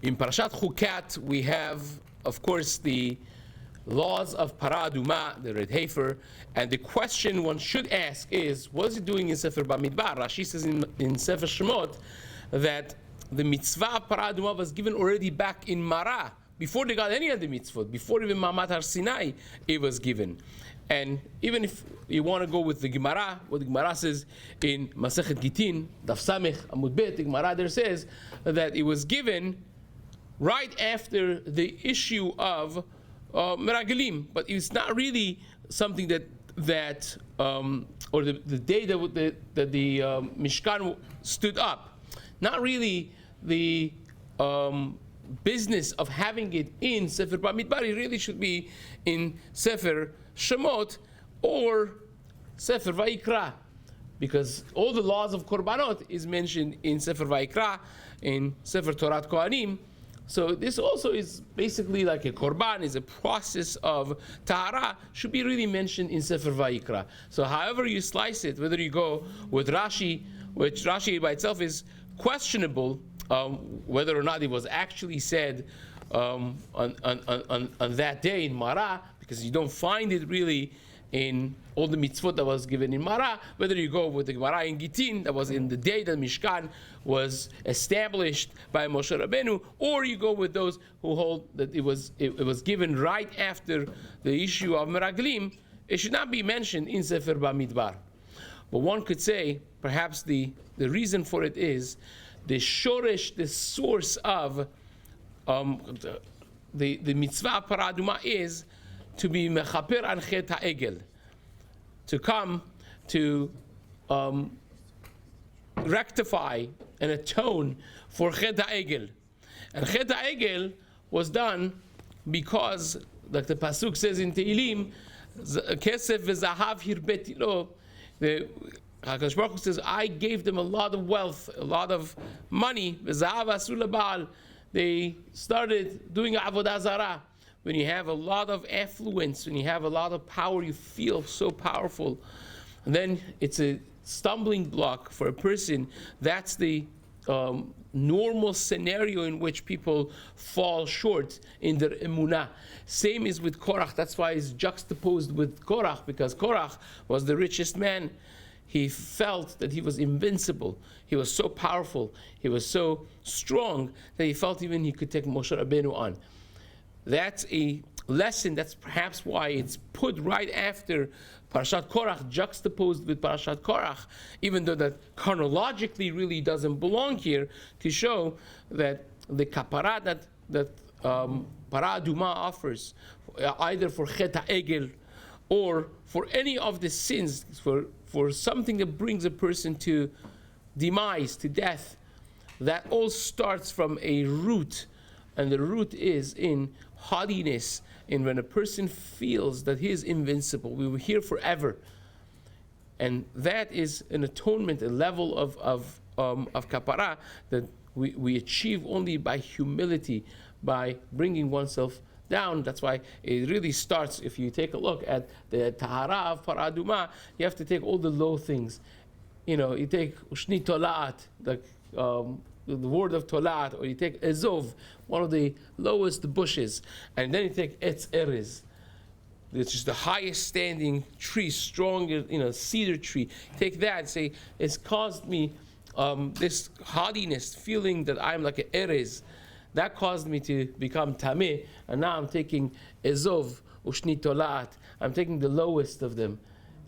In Parashat Chukat, we have, of course, the laws of Para Aduma, the red heifer, and the question one should ask is, what is he doing in Sefer Bamidbar? Rashi says in Sefer Shemot that the mitzvah of Para Aduma was given already back in Mara, before they got any of the mitzvot, before even Ma'amat Har Sinai, it was given. And even if you want to go with the Gemara, what the Gemara says in Masechet Gitin, Daf Samech Amud Bet, the Gemara there says that it was given right after the issue of Meragelim, but it's not really something that or the day that the Mishkan stood up. Not really the business of having it in Sefer Bamidbar. It really should be in Sefer Shemot or Sefer Vayikra, because all the laws of Korbanot is mentioned in Sefer Vayikra, in Sefer Torat Kohanim. So this also is basically like a korban, is a process of tahara, should be really mentioned in Sefer Vayikra. So however you slice it, whether you go with Rashi, which Rashi by itself is questionable, whether or not it was actually said on that day in Mara, because you don't find it really in all the mitzvot that was given in Mara, whether you go with the Gemara in Gitin, that was in the day that Mishkan was established by Moshe Rabbeinu, or you go with those who hold that it was given right after the issue of Meraglim. It should not be mentioned in Sefer Bamidbar. But one could say, perhaps the reason for it is the shoresh, the source of the mitzvah Para Aduma is to be mechaper an chet ha'egel, to come to rectify and atone for chet ha'egel. And chet ha'egel was done because, like the pasuk says in Tehillim, kesef v'zahav hirbeti lo, the HaKadosh Baruch Hu says, I gave them a lot of wealth, a lot of money. V'zahav asu leBaal. They started doing avodah zarah. When you have a lot of affluence, when you have a lot of power, you feel so powerful. And then it's a stumbling block for a person. That's the normal scenario in which people fall short in their emunah. Same is with Korach. That's why it's juxtaposed with Korach, because Korach was the richest man. He felt that he was invincible. He was so powerful. He was so strong that he felt even he could take Moshe Rabbeinu on. That's a lesson. That's perhaps why it's put right after Parashat Korach, juxtaposed with Parashat Korach, even though that chronologically really doesn't belong here, to show that the kapara that Para Aduma offers, either for Chet HaEgel or for any of the sins, for something that brings a person to demise, to death, that all starts from a root. And the root is in haughtiness, in when a person feels that he is invincible, we were here forever. And that is an atonement, a level of kapara that we achieve only by humility, by bringing oneself down. That's why it really starts, if you take a look at the tahara of Para Aduma, you have to take all the low things. You know, you take Ushni Tolaat, the word of Tolat, or you take Ezov, one of the lowest bushes, and then you take Etz Erez, which is the highest standing tree, stronger, cedar tree. Take that and say, it's caused me this haughtiness, feeling that I'm like an Erez. That caused me to become Tameh, and now I'm taking Ezov, Ushni Tolat, I'm taking the lowest of them,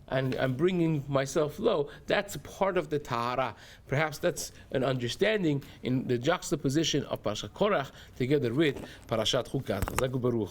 and I'm bringing myself low. That's part of the tahara. Perhaps that's an understanding in the juxtaposition of Parashat Korach together with Parashat Chukat. Chazak u'Baruch.